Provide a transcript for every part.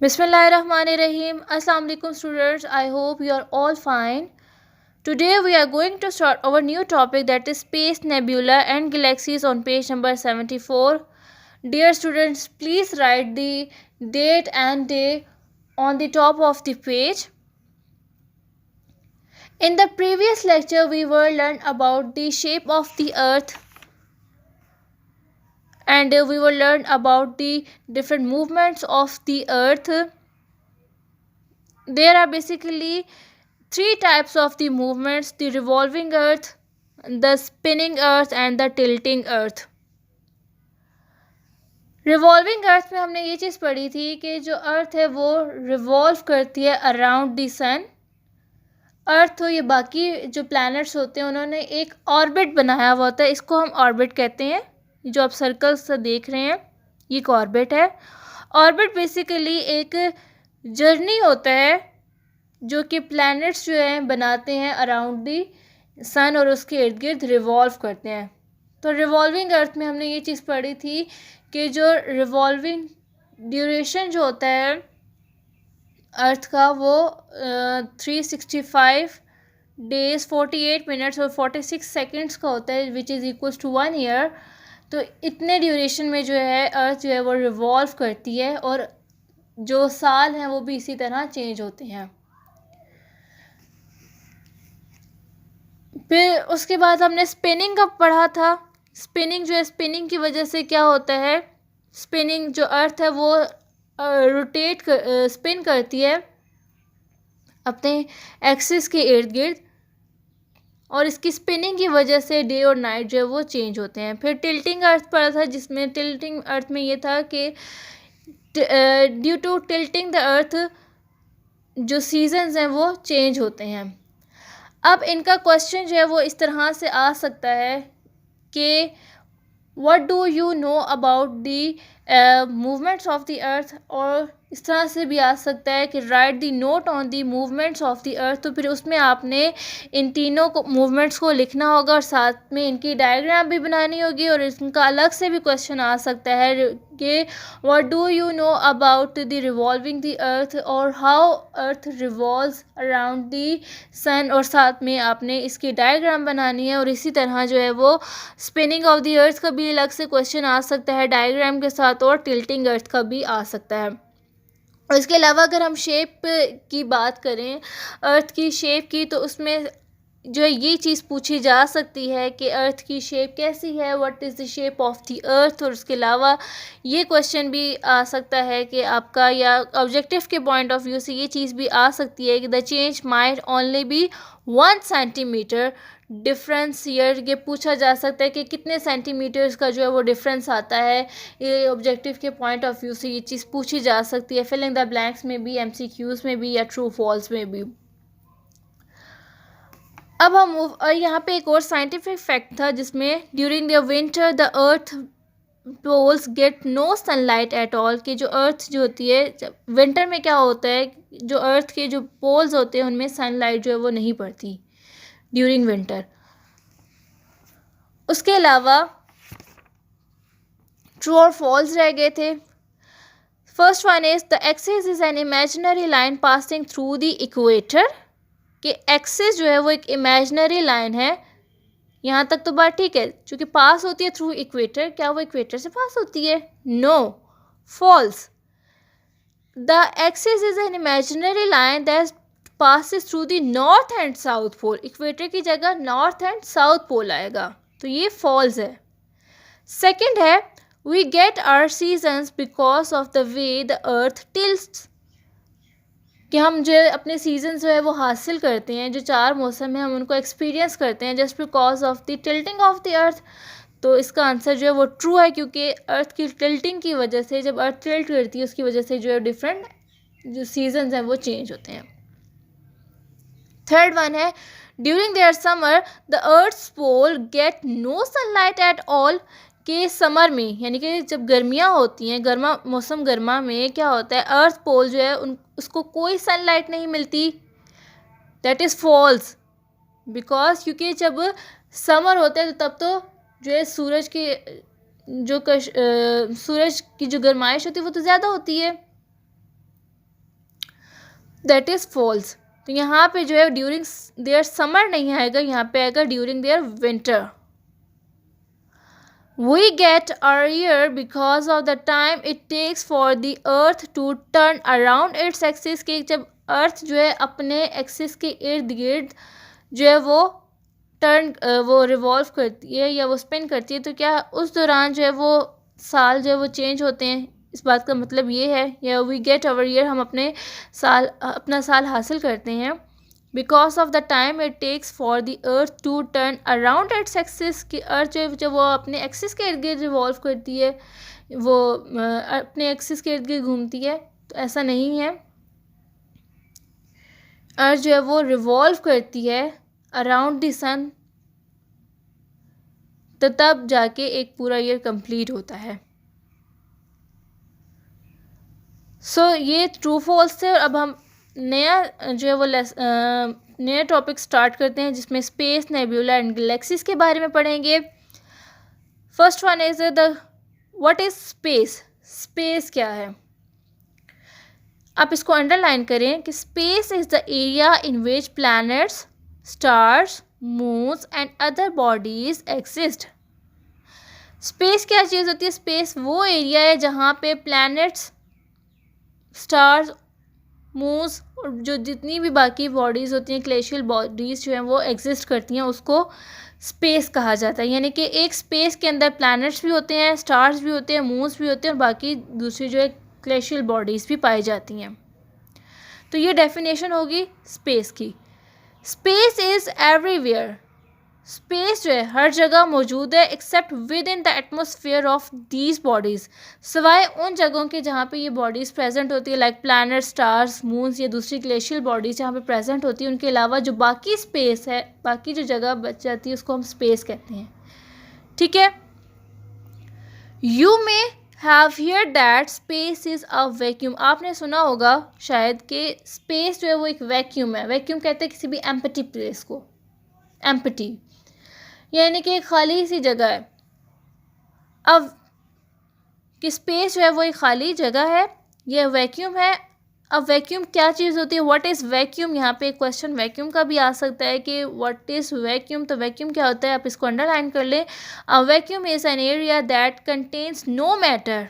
Bismillahirrahmanirrahim. Assalamu alaikum students. I hope you are all fine. Today we are going to start our new topic, that is space, nebula and galaxies, on page number 74. Dear students, please write the date and day on the top of the page. In the previous lecture we were learned about the shape of the earth, and we will learn about the different movements of the earth. There are basically three types of the movements: the revolving earth, the spinning earth and the tilting earth. Revolving earth में हमने ये चीज़ पढ़ी थी कि जो अर्थ है वो revolve करती है अराउंड द सन। अर्थ हो, ये बाकी जो प्लैनेट्स होते हैं, उन्होंने एक ऑर्बिट बनाया हुआ होता है, इसको हम ऑर्बिट कहते हैं। जो आप सर्कल्स से देख रहे हैं ये एक ऑर्बिट है। ऑर्बिट बेसिकली एक जर्नी होता है जो कि प्लैनेट्स जो हैं बनाते हैं अराउंड दी सन और उसके इर्द गिर्द रिवॉल्व करते हैं। तो रिवॉल्विंग अर्थ में हमने ये चीज़ पढ़ी थी कि जो रिवॉल्विंग ड्यूरेशन जो होता है अर्थ का वो 365 डेज 48 मिनट्स और 46 सेकेंड्स का होता है, which is equals to 1 year. तो इतने ड्यूरेशन में जो है अर्थ जो है वो रिवॉल्व करती है, और जो साल हैं वो भी इसी तरह चेंज होते हैं। फिर उसके बाद हमने स्पिनिंग का पढ़ा था। स्पिनिंग जो है, स्पिनिंग की वजह से क्या होता है, स्पिनिंग जो अर्थ है वो स्पिन करती है अपने एक्सिस के इर्द गिर्द, और इसकी स्पिनिंग की वजह से डे और नाइट जो है वो चेंज होते हैं। फिर टिल्टिंग अर्थ पढ़ा था, जिसमें टिल्टिंग अर्थ में ये था कि due to tilting the earth जो सीजन्स हैं वो चेंज होते हैं। अब इनका क्वेश्चन जो है वो इस तरह से आ सकता है कि what do you know about the movements of the earth, और इस तरह से भी आ सकता है कि right the note on the movements of the earth. तो फिर उसमें आपने इन तीनों को मूवमेंट्स को लिखना होगा और साथ में इनकी डायग्राम भी बनानी होगी। और इनका अलग से भी क्वेश्चन आ सकता है कि what do you know about the revolving the earth और how earth revolves around the sun, और साथ में आपने इसकी डायग्राम बनानी है। और इसी तरह जो है वो स्पिनिंग ऑफ द अर्थ का भी अलग से क्वेश्चन आ सकता है डायग्राम के साथ, और टिल्टिंग अर्थ का भी आ सकता है। और इसके अलावा अगर हम शेप की बात करें, अर्थ की शेप की, तो उसमें जो है ये चीज़ पूछी जा सकती है कि अर्थ की शेप कैसी है, what is the shape of the earth. और उसके अलावा ये क्वेश्चन भी आ सकता है कि आपका, या ऑब्जेक्टिव के पॉइंट ऑफ व्यू से ये चीज़ भी आ सकती है कि the change might only be 1 centimetre difference year. ये पूछा जा सकता है कि कितने सेंटीमीटर्स का जो है वो डिफरेंस आता है। ये ऑब्जेक्टिव के पॉइंट ऑफ व्यू से ये चीज़ पूछी जा सकती है, फिलिंग द ब्लैंक्स में भी, MCQs में भी, या ट्रू फॉल्स में भी। अब हम और यहाँ पे एक और साइंटिफिक फैक्ट था, जिसमें during the winter the earth poles get no sunlight at all. कि जो अर्थ जो होती है, जब विंटर में क्या होता है, जो अर्थ के जो पोल्स होते हैं उनमें सनलाइट जो है वो नहीं पड़ती ड्यूरिंग विंटर। उसके अलावा ट्रू और फॉल्स रह गए थे। First one is the axis is an imaginary line passing through the equator. कि एक्सिस जो है वो एक इमेजिनरी लाइन है। यहाँ तक तो बात ठीक है, क्योंकि पास होती है थ्रू इक्वेटर। क्या वो इक्वेटर से पास होती है? No, false. The axis is an imaginary line that passes through the north and south pole. Equator की जगह नॉर्थ एंड साउथ पोल आएगा, तो ये फॉल्स है। सेकेंड है, we get our seasons because of the way the earth tilts. कि हम जो अपने सीजन जो है वो हासिल करते हैं, जो 4 मौसम है हम उनको एक्सपीरियंस करते हैं just because of the tilting of the earth. तो इसका आंसर जो है वो ट्रू है, क्योंकि अर्थ की टिल्टिंग की वजह से, जब अर्थ टिल्ट करती है उसकी वजह से जो है डिफरेंट जो सीजन्स हैं वो चेंज होते हैं। थर्ड वन है, during their summer the earth's pole get no sunlight at all. के समर में, यानी कि जब गर्मियाँ होती हैं, मौसम गर्मा में क्या होता है, अर्थ पोल जो है उसको कोई सनलाइट नहीं मिलती। That is false. बिकॉज क्योंकि जब समर होता है तो तब तो जो है सूरज की जो गर्माइश होती है वो तो ज़्यादा होती है। That is false. तो यहाँ पे जो है ड्यूरिंग देयर समर नहीं आएगा, यहाँ पे आएगा during their winter. We get earlier because of the time it takes for the earth to turn around its axis, कि जब अर्थ जो है अपने एक्सिस के इर्द गिर्द जो है वो वो रिवॉल्व करती है या वो स्पिन करती है, तो क्या उस दौरान जो है वो साल जो है वो चेंज होते हैं। इस बात का मतलब ये है, या वी गेट अवर ईयर, हम अपना साल हासिल करते हैं because of the time it takes for the earth to turn around its axis, कि अर्थ जो है जब वो अपने एक्सिस के इर्द गिर्द रिवॉल्व करती है, वो अपने एक्सिस के इर्द गिर्द घूमती है। तो ऐसा नहीं है, अर्थ जो है वो रिवॉल्व करती है अराउंड द सन, तो तब जाके एक पूरा ईयर कंप्लीट होता है। सो ये ट्रू फॉल्स थे। और अब हम नया जो है वो नया टॉपिक स्टार्ट करते हैं, जिसमें स्पेस, नेबुला एंड गैलेक्सीज के बारे में पढ़ेंगे। First one is the what is space. Space क्या है, आप इसको अंडरलाइन करें कि space is the area in which planets, stars, moons and other bodies exist. Space क्या चीज़ होती है? स्पेस वो एरिया है जहाँ पे प्लैनेट्स, स्टार्स, मून्स और जो जितनी भी बाकी बॉडीज़ होती हैं, ग्लेशियल बॉडीज़ जो हैं वो एग्जिस्ट करती हैं, उसको स्पेस कहा जाता है। यानी कि एक स्पेस के अंदर प्लैनेट्स भी होते हैं, स्टार्स भी होते हैं, मून्स भी होते हैं और बाकी दूसरी जो है ग्लेशियल बॉडीज़ भी पाई जाती हैं। तो ये डेफिनेशन होगी स्पेस की। Space is everywhere. स्पेस जो है हर जगह मौजूद है except within the atmosphere of these bodies, सिवाय उन जगहों के जहाँ पे ये बॉडीज़ प्रेजेंट होती है, लाइक प्लैनेट, स्टार्स, मून्स या दूसरी ग्लेशियल बॉडीज़ जहाँ पे प्रेजेंट होती है। उनके अलावा जो बाकी स्पेस है, बाकी जो जगह बच जाती है, उसको हम स्पेस कहते हैं। ठीक है। You may have here that space is a vacuum. आपने सुना होगा शायद कि स्पेस जो है वो एक वैक्यूम है। वैक्यूम कहते हैं किसी भी एम्प्टी प्लेस को, एम्प्टी यानी कि एक खाली सी जगह है। अब कि स्पेस जो है वो एक खाली जगह है, यह वैक्यूम है। अब वैक्यूम क्या चीज़ होती है? What is vacuum? यहाँ पे क्वेश्चन वैक्यूम का भी आ सकता है कि व्हाट इज़ वैक्यूम। तो वैक्यूम क्या होता है, आप इसको अंडरलाइन कर लें। A vacuum is an area that contains no matter.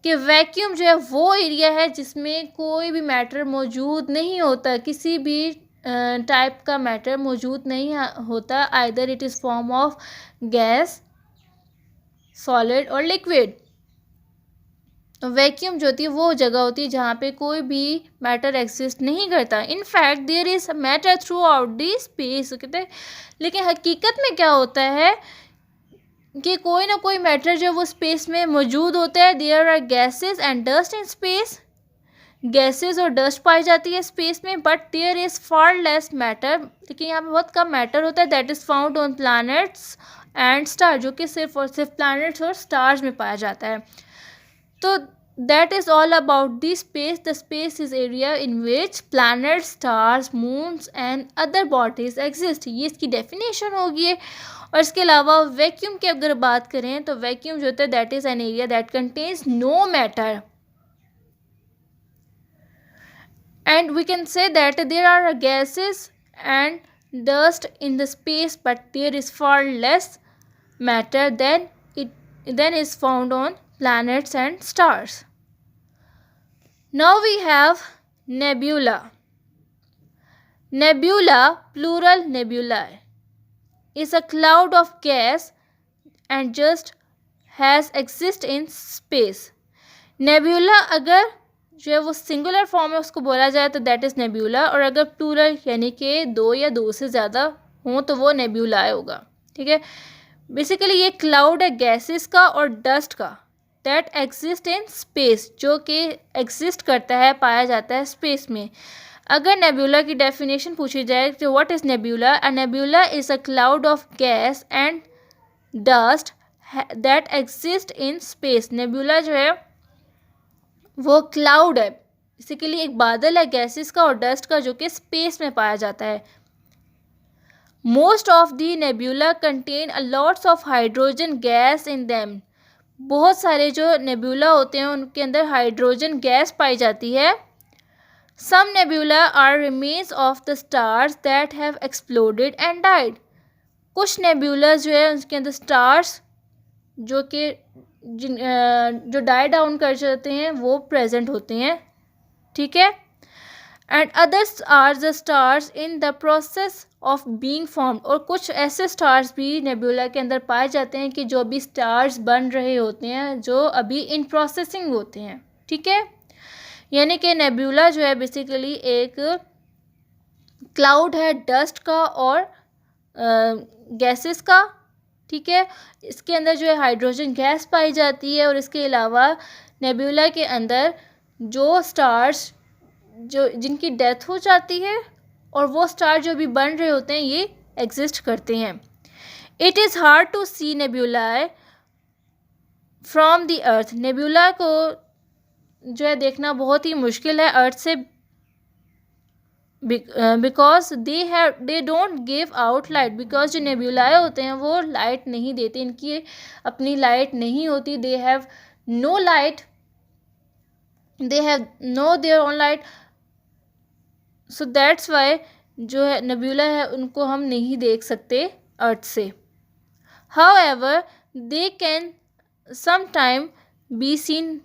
कि वैक्यूम जो है वो एरिया है जिसमें कोई भी मैटर मौजूद नहीं होता, किसी भी टाइप का मैटर मौजूद नहीं होता। Either it is form of gas, solid और लिक्विड। वैक्यूम जो होती है वो जगह होती है जहाँ पे कोई भी मैटर एग्जिस्ट नहीं करता। In fact there is matter throughout the space कहते हैं। लेकिन हकीकत में क्या होता है कि कोई ना कोई मैटर जो वो स्पेस में मौजूद होता है। There are gases and dust in space. Gases और डस्ट पाई जाती है स्पेस में, but there is far less matter. लेकिन यहाँ पे बहुत कम मैटर होता है। That is found on planets and star, जो कि सिर्फ और सिर्फ प्लैनेट्स और स्टार्स में पाया जाता है। तो that is all about the space. The space is area in which planet, stars, moons and other bodies exist. ये इसकी डेफिनेशन होगी। और इसके अलावा वैक्यूम की अगर बात करें तो वैक्यूम जो होता है that is an area that contains no matter. And we can say that there are gases and dust in the space, but there is far less matter than is found on planets and stars. Now we have nebula. Nebula, plural nebulae, is a cloud of gas and just has exist in space. Nebula अगर जो है वो singular form में उसको बोला जाए तो that is nebula, और अगर प्लूरल यानी कि दो या दो से ज़्यादा हों तो वो नेब्यूलाए होगा। ठीक है। बेसिकली ये क्लाउड है गैसेस का और डस्ट का, दैट एग्जिस्ट इन स्पेस, जो कि एग्जिस्ट करता है, पाया जाता है स्पेस में। अगर नेब्यूला की डेफिनेशन पूछी जाए तो what is nebula? A nebula is a cloud of gas and dust that exist in space. Nebula जो है वो क्लाउड है, बेसिकली एक बादल है गैसेस का और डस्ट का, जो कि स्पेस में पाया जाता है। Most of the nebula contain a lots of hydrogen gas in them. बहुत सारे जो नेब्यूला होते हैं उनके अंदर हाइड्रोजन गैस पाई जाती है। Some nebula are remains of the stars that have exploded and died. कुछ नेबुला जो है उसके अंदर स्टार्स जो कि जो डाई डाउन कर जाते हैं वो प्रेजेंट होते हैं, ठीक है। And others are the stars in the process of being formed. और कुछ ऐसे स्टार्स भी नेबुला के अंदर पाए जाते हैं कि जो भी स्टार्स बन रहे होते हैं, जो अभी इन प्रोसेसिंग होते हैं, ठीक है। यानी कि नेबुला जो है बेसिकली एक क्लाउड है डस्ट का और गैसेस का, ठीक है। इसके अंदर जो है हाइड्रोजन गैस पाई जाती है और इसके अलावा नेबुला के अंदर जो स्टार्स जो जिनकी डेथ हो जाती है और वो स्टार जो भी बन रहे होते हैं ये एग्जिस्ट करते हैं। It is hard to see nebulae from the earth. Nebula को जो है देखना बहुत ही मुश्किल है अर्थ से, because they don't give out light. Because जो नेबुलाए होते हैं वो लाइट नहीं देते, इनकी अपनी लाइट नहीं होती। They have no light, they have no their own light. So that's why जो है नेबुला है उनको हम नहीं देख सकते अर्थ से। However they can sometime be seen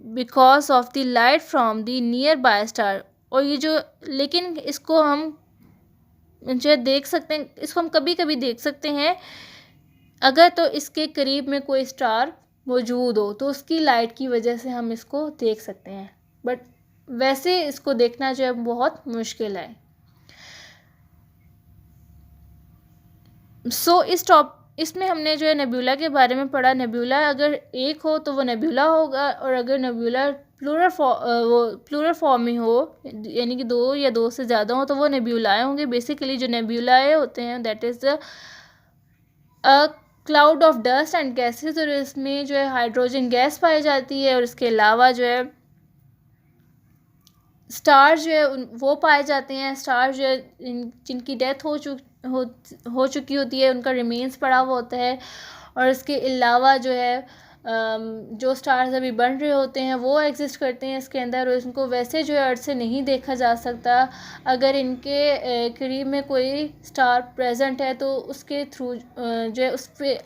because of the light from the near by star. और ये जो लेकिन इसको हम जो देख सकते हैं, इसको हम कभी कभी देख सकते हैं अगर तो इसके करीब में कोई स्टार मौजूद हो तो उसकी लाइट की वजह से हम इसको देख सकते हैं, बट वैसे इसको देखना जो है बहुत मुश्किल है। इसमें हमने जो है नेबुला के बारे में पढ़ा। नेबुला अगर एक हो तो वो नेबुला होगा, और अगर नेबुला प्लूरल फॉर्म में हो यानी कि दो या दो से ज़्यादा हो तो वो नेबुलाए होंगे। बेसिकली जो नेबुलाए होते हैं that is a cloud of dust and gases, और इसमें जो है हाइड्रोजन गैस पाई जाती है और इसके अलावा जो है स्टार जो है वो पाए जाते हैं। स्टार जो है जिनकी डेथ हो चुकी होती है उनका रिमेन्स पड़ा हुआ होता है, और इसके अलावा जो है जो स्टार्स अभी बन रहे होते हैं वो एग्जिस्ट करते हैं इसके अंदर, और इनको वैसे जो है अर्थ से नहीं देखा जा सकता। अगर इनके करीब में कोई स्टार प्रेजेंट है तो उसके थ्रू जो है उस पर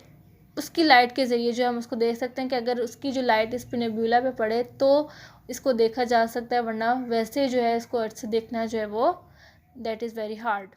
उसकी लाइट के ज़रिए जो हम उसको देख सकते हैं कि अगर उसकी जो लाइट इस पे नेबुला पे पड़े तो इसको देखा जा सकता है, वरना वैसे जो है इसको अर्थ से देखना जो है वो दैट इज़ वेरी हार्ड।